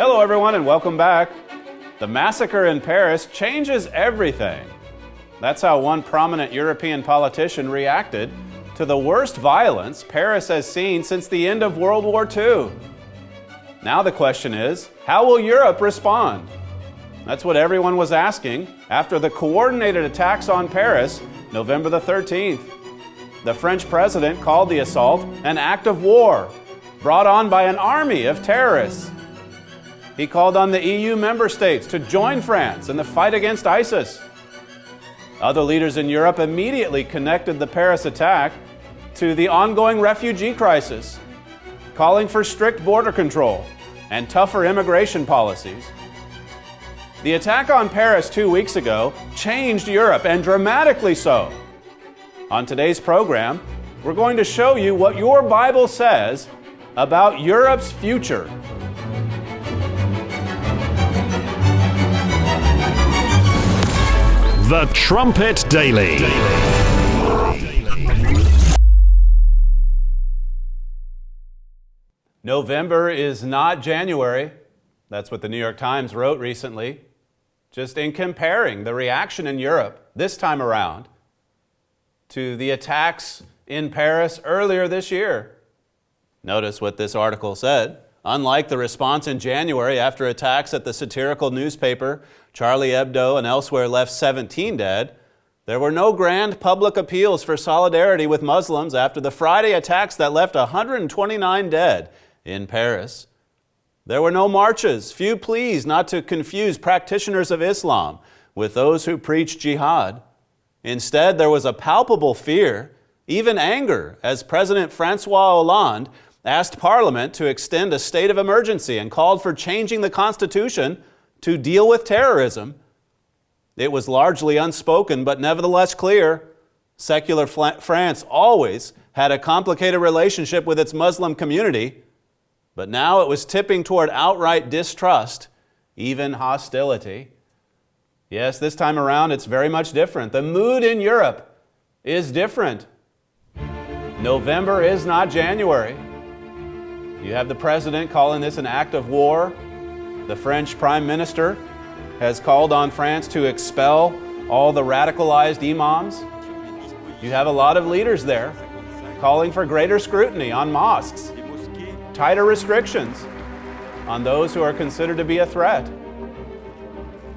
Hello everyone and welcome back. The massacre in Paris changes everything. That's how one prominent European politician reacted to the worst violence Paris has seen since the end of World War II. Now the question is, how will Europe respond? That's what everyone was asking after the coordinated attacks on Paris, November the 13th. The French president called the assault an act of war, brought on by an army of terrorists. He called on the EU member states to join France in the fight against ISIS. Other leaders in Europe immediately connected the Paris attack to the ongoing refugee crisis, calling for strict border control and tougher immigration policies. The attack on Paris 2 weeks ago changed Europe, and dramatically so. On today's program, we're going to show you what your Bible says about Europe's future. The Trumpet Daily. November is not January. That's what the New York Times wrote recently, just in comparing the reaction in Europe this time around to the attacks in Paris earlier this year. Notice what this article said. Unlike the response in January after attacks at the satirical newspaper Charlie Hebdo and elsewhere left 17 dead, there were no grand public appeals for solidarity with Muslims after the Friday attacks that left 129 dead in Paris. There were no marches, few pleas not to confuse practitioners of Islam with those who preach jihad. Instead, there was a palpable fear, even anger, as President Francois Hollande asked Parliament to extend a state of emergency and called for changing the Constitution to deal with terrorism. It was largely unspoken, but nevertheless clear. Secular France always had a complicated relationship with its Muslim community, but now it was tipping toward outright distrust, even hostility. Yes, this time around it's very much different. The mood in Europe is different. November is not January. You have the president calling this an act of war. The French Prime Minister has called on France to expel all the radicalized imams. You have a lot of leaders there calling for greater scrutiny on mosques, tighter restrictions on those who are considered to be a threat.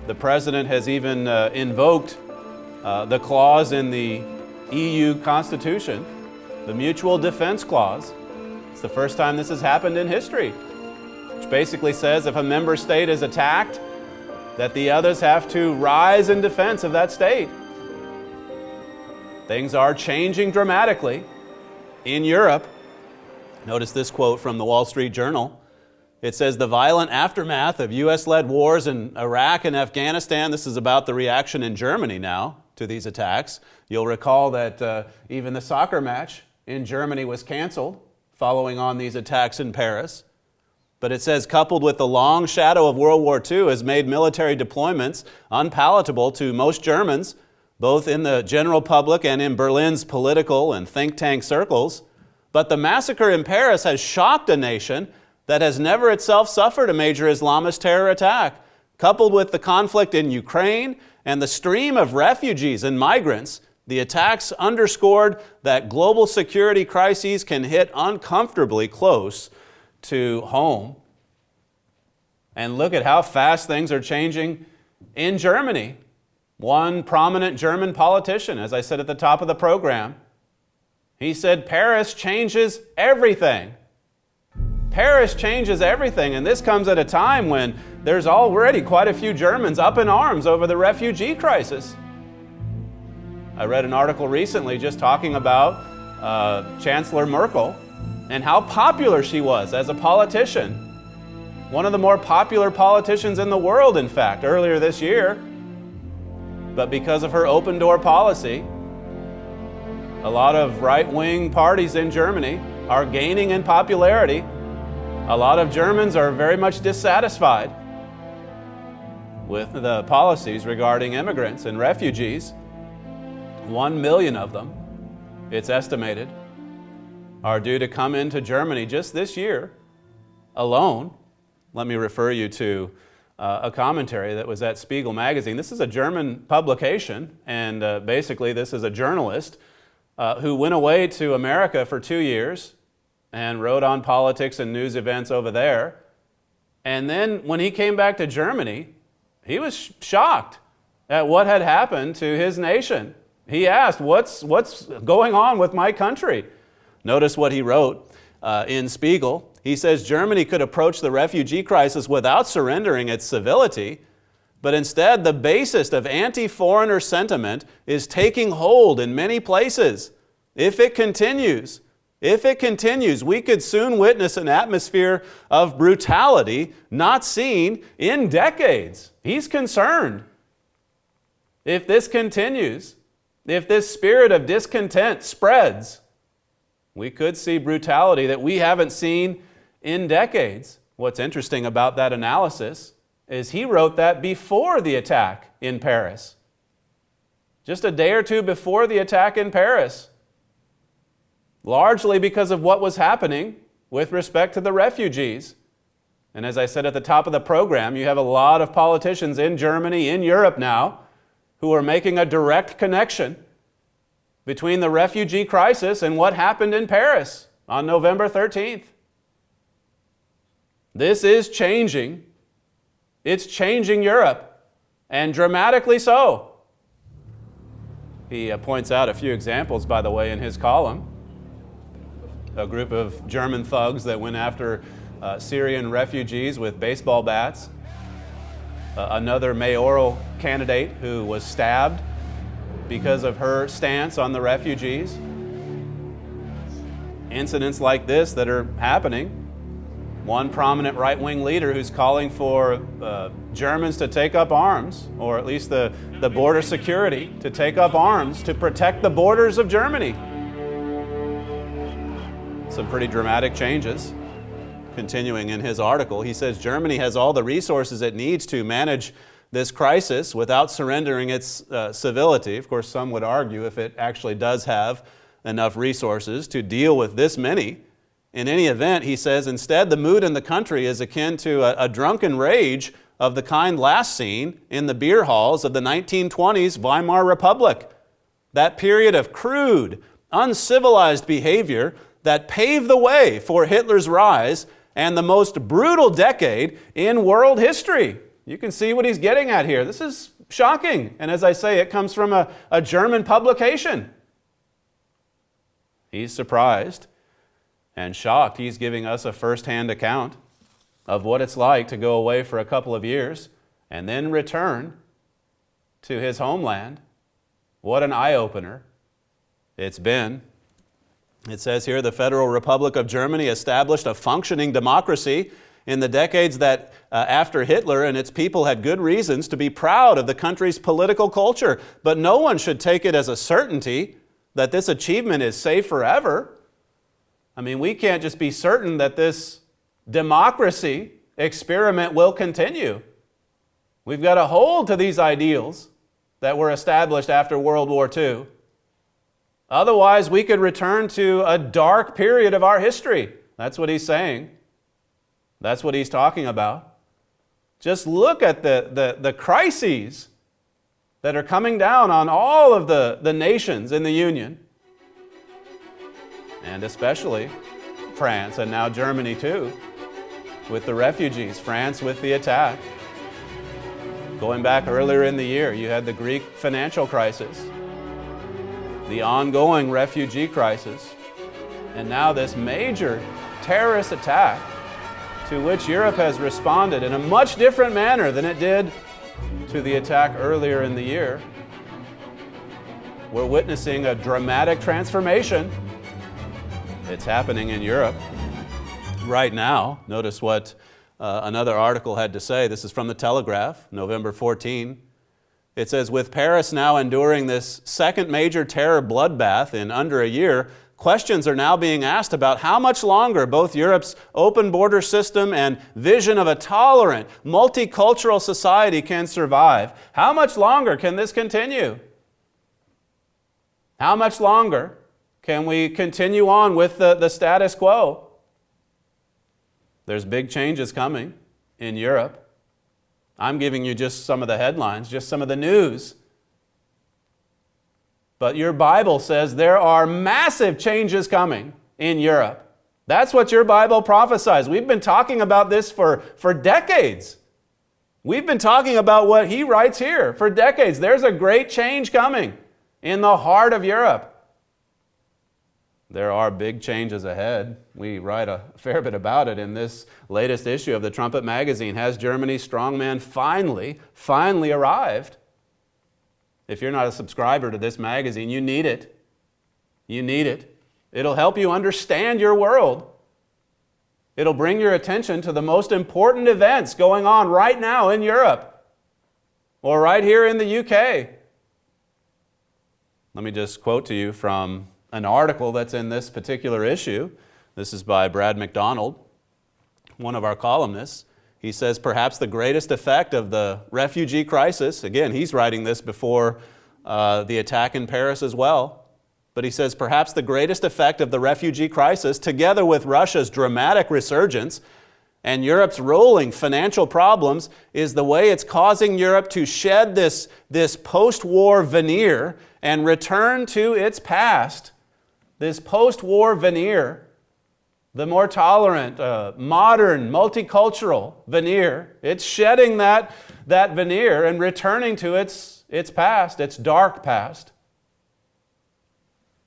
The president has even invoked the clause in the EU Constitution, the Mutual Defense Clause. It's the first time this has happened in history, which basically says if a member state is attacked, that the others have to rise in defense of that state. Things are changing dramatically in Europe. Notice this quote from the Wall Street Journal. It says, the violent aftermath of U.S.-led wars in Iraq and Afghanistan, this is about the reaction in Germany now to these attacks. You'll recall that even the soccer match in Germany was canceled following on these attacks in Paris. But it says, coupled with the long shadow of World War II, has made military deployments unpalatable to most Germans, both in the general public and in Berlin's political and think tank circles. But the massacre in Paris has shocked a nation that has never itself suffered a major Islamist terror attack. Coupled with the conflict in Ukraine and the stream of refugees and migrants, the attacks underscored that global security crises can hit uncomfortably close to home. And look at how fast things are changing in Germany. One prominent German politician, as I said at the top of the program, he said, Paris changes everything. Paris changes everything, and this comes at a time when there's already quite a few Germans up in arms over the refugee crisis. I read an article recently just talking about Chancellor Merkel and how popular she was as a politician. One of the more popular politicians in the world, in fact, earlier this year. But because of her open-door policy, a lot of right-wing parties in Germany are gaining in popularity. A lot of Germans are very much dissatisfied with the policies regarding immigrants and refugees. 1 million of them, it's estimated, are due to come into Germany just this year alone. Let me refer you to a commentary that was at Spiegel magazine. This is a German publication, and basically this is a journalist who went away to America for 2 years and wrote on politics and news events over there. And then when he came back to Germany, he was shocked at what had happened to his nation. He asked, what's going on with my country? Notice what he wrote in Spiegel. He says, Germany could approach the refugee crisis without surrendering its civility, but instead the basest of anti-foreigner sentiment is taking hold in many places. If it continues, we could soon witness an atmosphere of brutality not seen in decades. He's concerned. If this continues, if this spirit of discontent spreads, we could see brutality that we haven't seen in decades. What's interesting about that analysis is he wrote that before the attack in Paris. Just a day or two before the attack in Paris. Largely because of what was happening with respect to the refugees. And as I said at the top of the program, you have a lot of politicians in Germany, in Europe now, who are making a direct connection between the refugee crisis and what happened in Paris on November 13th. This is changing. It's changing Europe, and dramatically so. He points out a few examples, by the way, in his column. A group of German thugs that went after Syrian refugees with baseball bats. Another mayoral candidate who was stabbed because of her stance on the refugees. Incidents like this that are happening. One prominent right-wing leader who's calling for Germans to take up arms, or at least the border security to take up arms to protect the borders of Germany. Some pretty dramatic changes. Continuing in his article, he says Germany has all the resources it needs to manage this crisis without surrendering its civility. Of course, some would argue if it actually does have enough resources to deal with this many. In any event, he says, instead, the mood in the country is akin to a drunken rage of the kind last seen in the beer halls of the 1920s Weimar Republic. That period of crude, uncivilized behavior that paved the way for Hitler's rise and the most brutal decade in world history. You can see what he's getting at here. This is shocking. And as I say, it comes from a German publication. He's surprised and shocked. He's giving us a first-hand account of what it's like to go away for a couple of years and then return to his homeland. What an eye-opener it's been. It says here, the Federal Republic of Germany established a functioning democracy in the decades that after Hitler, and its people had good reasons to be proud of the country's political culture. But no one should take it as a certainty that this achievement is safe forever. I mean, we can't just be certain that this democracy experiment will continue. We've got to hold to these ideals that were established after World War II. Otherwise, we could return to a dark period of our history. That's what he's saying. That's what he's talking about. Just look at the crises that are coming down on all of the nations in the Union, and especially France, and now Germany too, with the refugees, France with the attack. Going back earlier in the year, you had the Greek financial crisis, the ongoing refugee crisis, and now this major terrorist attack to which Europe has responded in a much different manner than it did to the attack earlier in the year. We're witnessing a dramatic transformation. It's happening in Europe right now. Notice what another article had to say. This is from the Telegraph, November 14. It says, with Paris now enduring this second major terror bloodbath in under a year, questions are now being asked about how much longer both Europe's open border system and vision of a tolerant, multicultural society can survive. How much longer can this continue? How much longer can we continue on with the status quo? There's big changes coming. in Europe. I'm giving you just some of the headlines, just some of the news. But your Bible says there are massive changes coming in Europe. That's what your Bible prophesies. We've been talking about this for decades. We've been talking about what he writes here for decades. There's a great change coming in the heart of Europe. There are big changes ahead. We write a fair bit about it in this latest issue of the Trumpet magazine. Has Germany's strongman finally arrived? If you're not a subscriber to this magazine, you need it. You need it. It'll help you understand your world. It'll bring your attention to the most important events going on right now in Europe or right here in the UK. Let me just quote to you from an article that's in this particular issue. This is by Brad McDonald, one of our columnists. He says, perhaps the greatest effect of the refugee crisis, again, he's writing this before the attack in Paris as well, but he says, perhaps the greatest effect of the refugee crisis, together with Russia's dramatic resurgence and Europe's rolling financial problems, is the way it's causing Europe to shed this post-war veneer and return to its past. This post-war veneer, the more tolerant, modern, multicultural veneer, it's shedding that veneer and returning to its past, its dark past.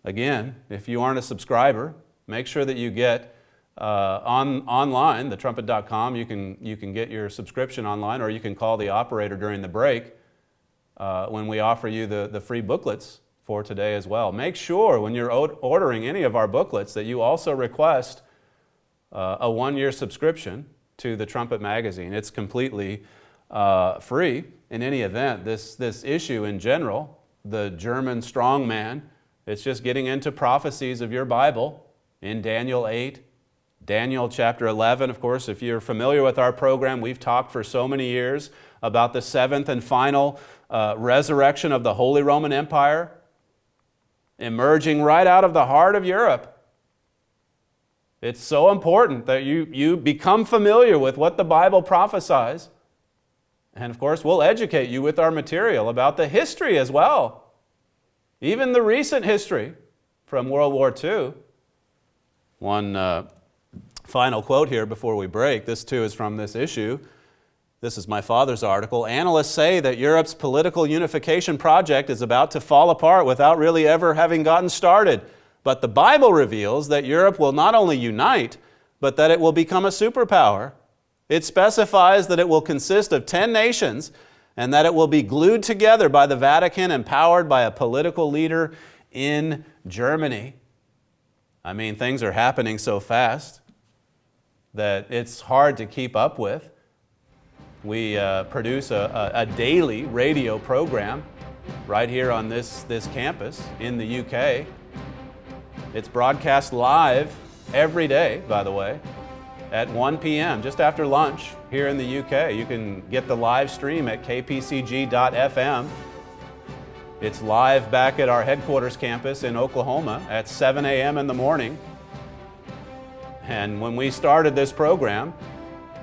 Again, if you aren't a subscriber, make sure that you get online, thetrumpet.com. You can get your subscription online, or you can call the operator during the break when we offer you the free booklets for today as well. Make sure when you're ordering any of our booklets that you also request a one-year subscription to the Trumpet magazine. It's completely free. In any event, this issue in general, the German strongman, it's just getting into prophecies of your Bible in Daniel 8, Daniel chapter 11. Of course, if you're familiar with our program, we've talked for so many years about the seventh and final resurrection of the Holy Roman Empire, emerging right out of the heart of Europe. It's so important that you become familiar with what the Bible prophesies. And of course, we'll educate you with our material about the history as well. Even the recent history from World War II. One final quote here before we break. This too is from this issue. This is my father's article. Analysts say that Europe's political unification project is about to fall apart without really ever having gotten started. But the Bible reveals that Europe will not only unite, but that it will become a superpower. It specifies that it will consist of 10 nations and that it will be glued together by the Vatican and powered by a political leader in Germany. I mean, things are happening so fast that it's hard to keep up with. We produce a daily radio program right here on this campus in the UK. It's broadcast live every day, by the way, at 1 p.m., just after lunch here in the UK. You can get the live stream at kpcg.fm. It's live back at our headquarters campus in Oklahoma at 7 a.m. in the morning. And when we started this program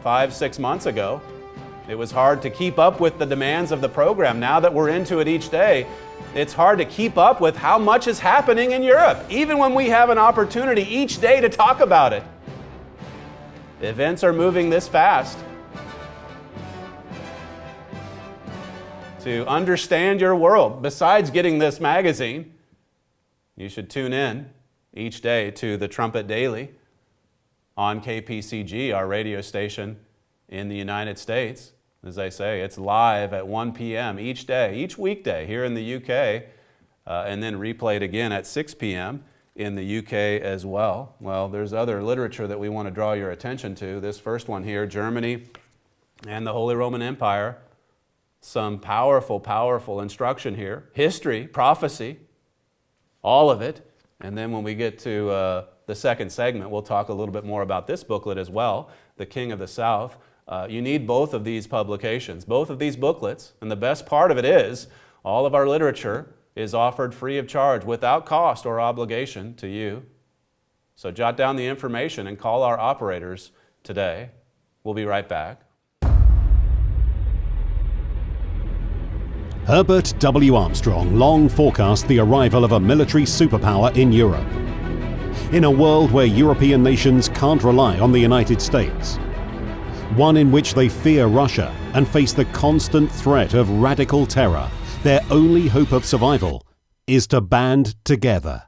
5-6 months ago, it was hard to keep up with the demands of the program. Now that we're into it each day, it's hard to keep up with how much is happening in Europe, even when we have an opportunity each day to talk about it. Events are moving this fast. To understand your world, besides getting this magazine, you should tune in each day to the Trumpet Daily on KPCG, our radio station in the United States. As I say, it's live at 1 p.m. each day, each weekday here in the UK, and then replayed again at 6 p.m. in the UK as well. Well, there's other literature that we want to draw your attention to. This first one here, Germany and the Holy Roman Empire. Some powerful, powerful instruction here. History, prophecy, all of it. And then when we get to the second segment, we'll talk a little bit more about this booklet as well, The King of the South. You need both of these publications, both of these booklets. And the best part of it is all of our literature is offered free of charge, without cost or obligation to you. So jot down the information and call our operators today. We'll be right back. Herbert W. Armstrong long forecast the arrival of a military superpower in Europe. In a world where European nations can't rely on the United States, one in which they fear Russia and face the constant threat of radical terror, their only hope of survival is to band together.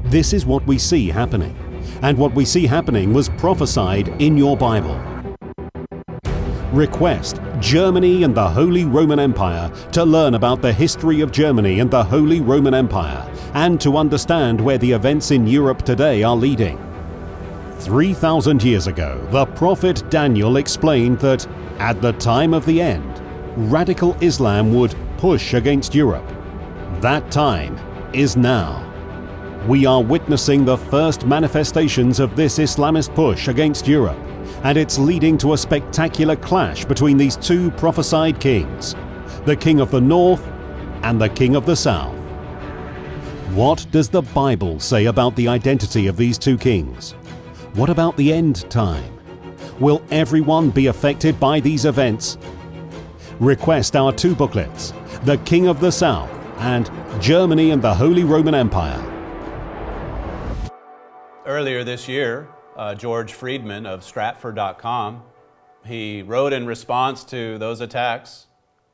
This is what we see happening, and what we see happening was prophesied in your Bible. Request Germany and the Holy Roman Empire to learn about the history of Germany and the Holy Roman Empire, and to understand where the events in Europe today are leading. 3,000 years ago, the prophet Daniel explained that at the time of the end, radical Islam would push against Europe. That time is now. We are witnessing the first manifestations of this Islamist push against Europe, and it's leading to a spectacular clash between these two prophesied kings, the King of the North and the King of the South. What does the Bible say about the identity of these two kings? What about the end time? Will everyone be affected by these events? Request our two booklets, The King of the South and Germany and the Holy Roman Empire. Earlier this year, George Friedman of Stratfor.com, he wrote in response to those attacks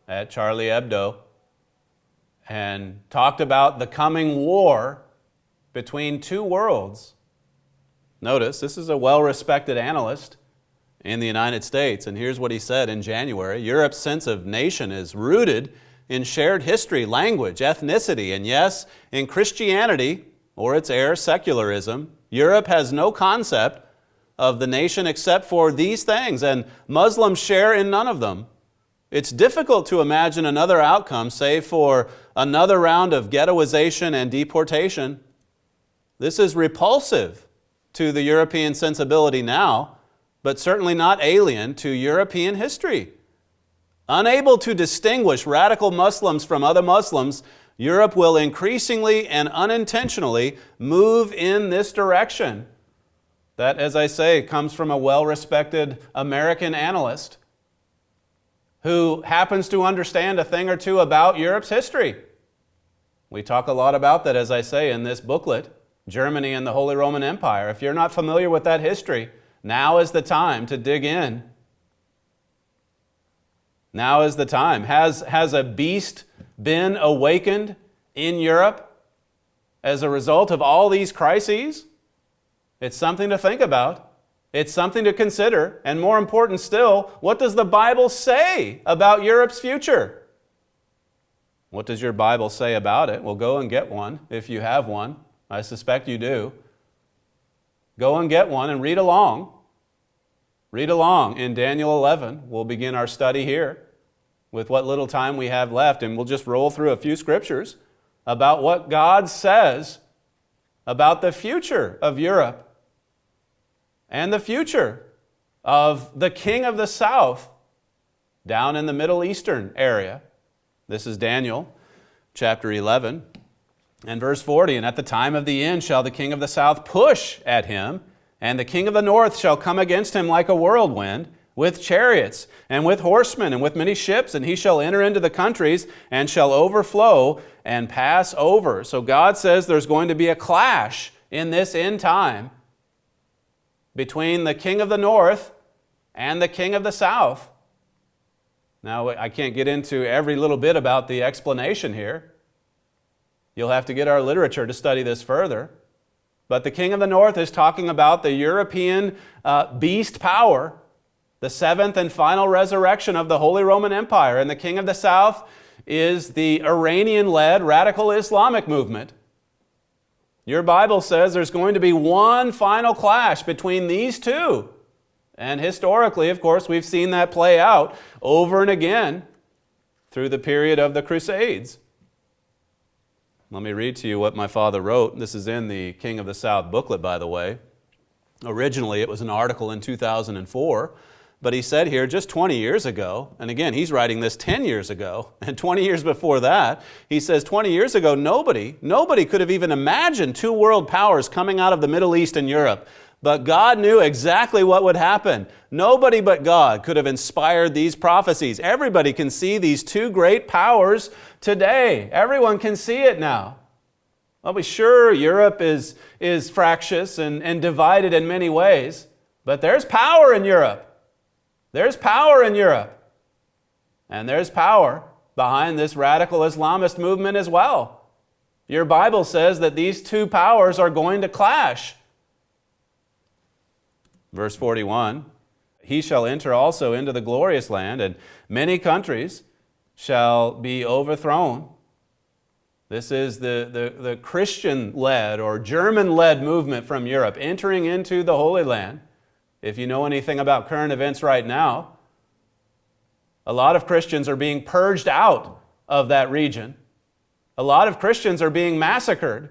at Charlie Hebdo and talked about the coming war between two worlds. Notice, this is a well-respected analyst in the United States, and here's what he said in January. Europe's sense of nation is rooted in shared history, language, ethnicity, and yes, in Christianity, or its heir, secularism. Europe has no concept of the nation except for these things, and Muslims share in none of them. It's difficult to imagine another outcome, save for another round of ghettoization and deportation. This is repulsive to the European sensibility now, but certainly not alien to European history. Unable to distinguish radical Muslims from other Muslims, Europe will increasingly and unintentionally move in this direction. That, as I say, comes from a well-respected American analyst who happens to understand a thing or two about Europe's history. We talk a lot about that, as I say, in this booklet, Germany and the Holy Roman Empire. If you're not familiar with that history, now is the time to dig in. Now is the time. Has a beast been awakened in Europe as a result of all these crises? It's something to think about. It's something to consider. And more important still, what does the Bible say about Europe's future? What does your Bible say about it? Well, go and get one if you have one. I suspect you do. Go and get one and read along. Read along in Daniel 11. We'll begin our study here with what little time we have left, and we'll just roll through a few scriptures about what God says about the future of Europe and the future of the King of the South down in the Middle Eastern area. This is Daniel chapter 11 and verse 40. And at the time of the end shall the King of the South push at him, and the King of the North shall come against him like a whirlwind, with chariots and with horsemen and with many ships, and he shall enter into the countries and shall overflow and pass over. So God says there's going to be a clash in this end time between the King of the North and the King of the South. Now, I can't get into every little bit about the explanation here. You'll have to get our literature to study this further. But the King of the North is talking about the European beast power, the seventh and final resurrection of the Holy Roman Empire. And the King of the South is the Iranian-led radical Islamic movement. Your Bible says there's going to be one final clash between these two. And historically, of course, we've seen that play out over and again through the period of the Crusades. Let me read to you what my father wrote. This is in the King of the South booklet, by the way. Originally, it was an article in 2004. But he said here, just 20 years ago, and again, he's writing this 10 years ago, and 20 years before that, he says 20 years ago, nobody could have even imagined two world powers coming out of the Middle East and Europe. But God knew exactly what would happen. Nobody but God could have inspired these prophecies. Everybody can see these two great powers today. Everyone can see it now. Well, be sure Europe is fractious and divided in many ways, but there's power in Europe. There's power in Europe. And there's power behind this radical Islamist movement as well. Your Bible says that these two powers are going to clash. Verse 41, he shall enter also into the glorious land, and many countries shall be overthrown. This is the Christian-led or German-led movement from Europe entering into the Holy Land. If you know anything about current events right now, a lot of Christians are being purged out of that region. A lot of Christians are being massacred.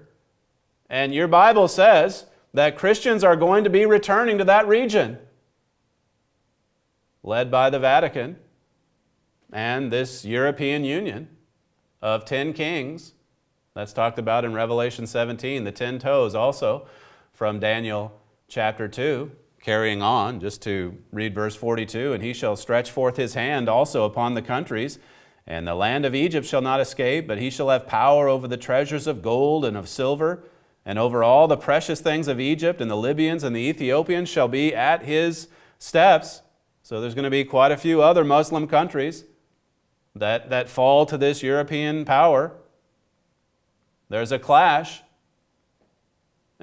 And your Bible says that Christians are going to be returning to that region, led by the Vatican and this European Union of 10 kings. That's talked about in Revelation 17, the 10 toes also from Daniel chapter 2. Carrying on, just to read verse 42, and he shall stretch forth his hand also upon the countries, and the land of Egypt shall not escape, but he shall have power over the treasures of gold and of silver, and over all the precious things of Egypt, and the Libyans and the Ethiopians shall be at his steps. So there's going to be quite a few other Muslim countries that fall to this European power. There's a clash.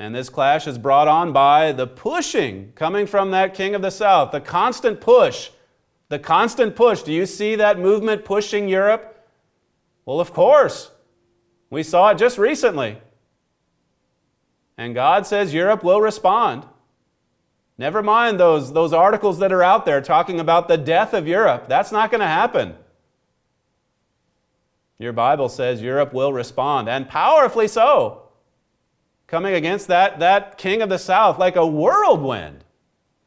And this clash is brought on by the pushing coming from that king of the south, the constant push. The constant push. Do you see that movement pushing Europe? Well, of course. We saw it just recently. And God says Europe will respond. Never mind those articles that are out there talking about the death of Europe. That's not going to happen. Your Bible says Europe will respond, and powerfully so. Coming against that king of the south like a whirlwind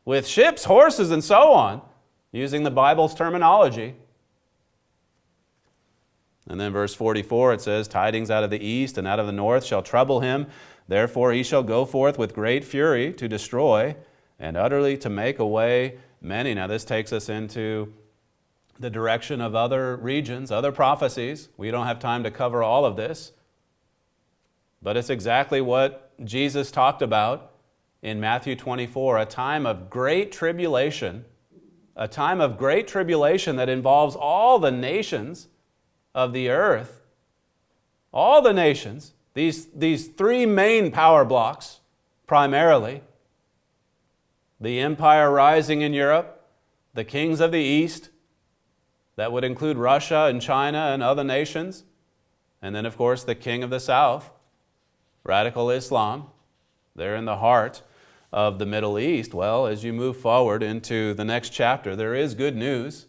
with ships, horses, and so on, using the Bible's terminology. And then verse 44, it says, tidings out of the east and out of the north shall trouble him. Therefore he shall go forth with great fury to destroy and utterly to make away many. Now this takes us into the direction of other regions, other prophecies. We don't have time to cover all of this. But it's exactly what Jesus talked about in Matthew 24, a time of great tribulation, a time of great tribulation that involves all the nations of the earth, all the nations, these three main power blocks primarily, the empire rising in Europe, the kings of the east, that would include Russia and China and other nations, and then of course the king of the south, radical Islam. They're in the heart of the Middle East. Well, as you move forward into the next chapter, there is good news.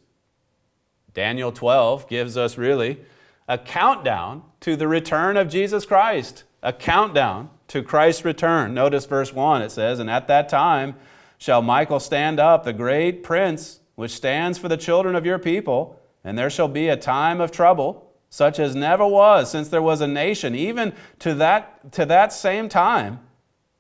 Daniel 12 gives us really a countdown to the return of Jesus Christ, a countdown to Christ's return. Notice verse 1, it says, and at that time shall Michael stand up, the great prince, which stands for the children of your people, and there shall be a time of trouble, such as never was since there was a nation, even to that same time.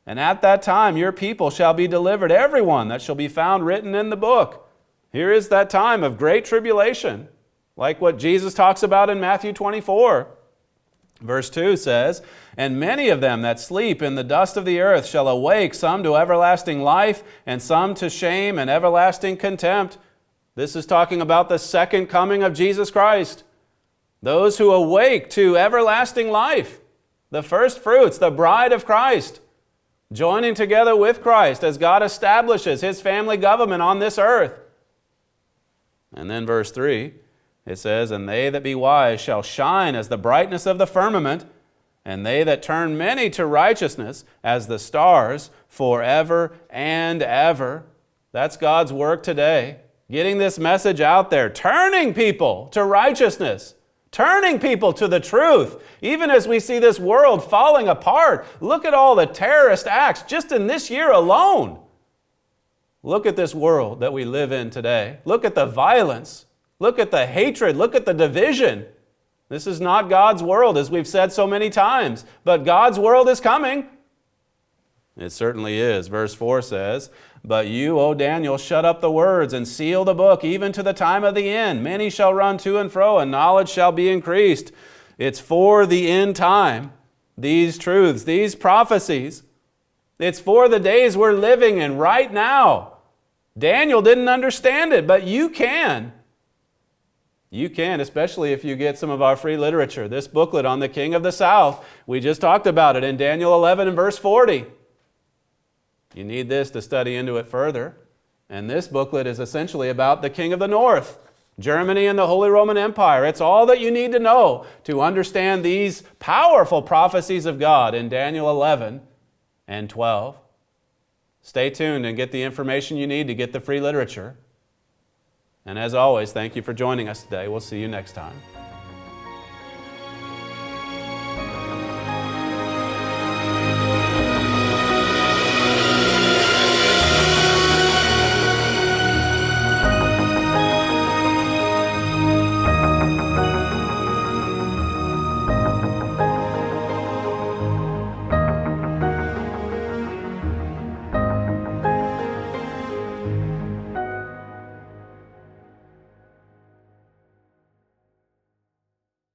And at that time your people shall be delivered, everyone that shall be found written in the book. Here is that time of great tribulation, like what Jesus talks about in Matthew 24. Verse 2 says, and many of them that sleep in the dust of the earth shall awake, some to everlasting life, and some to shame and everlasting contempt. This is talking about the second coming of Jesus Christ. Those who awake to everlasting life, the first fruits, the bride of Christ, joining together with Christ as God establishes His family government on this earth. And then verse 3, it says, and they that be wise shall shine as the brightness of the firmament, and they that turn many to righteousness as the stars forever and ever. That's God's work today, getting this message out there, turning people to righteousness, turning people to the truth. Even as we see this world falling apart, look at all the terrorist acts just in this year alone. Look at this world that we live in today. Look at the violence. Look at the hatred. Look at the division. This is not God's world, as we've said so many times, but God's world is coming. It certainly is. Verse 4 says, "But you, O Daniel, shut up the words and seal the book, even to the time of the end. Many shall run to and fro, and knowledge shall be increased." It's for the end time, these truths, these prophecies. It's for the days we're living in right now. Daniel didn't understand it, but you can. You can, especially if you get some of our free literature. This booklet on the King of the South, we just talked about it in Daniel 11 and verse 40. You need this to study into it further. And this booklet is essentially about the King of the North, Germany and the Holy Roman Empire. It's all that you need to know to understand these powerful prophecies of God in Daniel 11 and 12. Stay tuned and get the information you need to get the free literature. And as always, thank you for joining us today. We'll see you next time.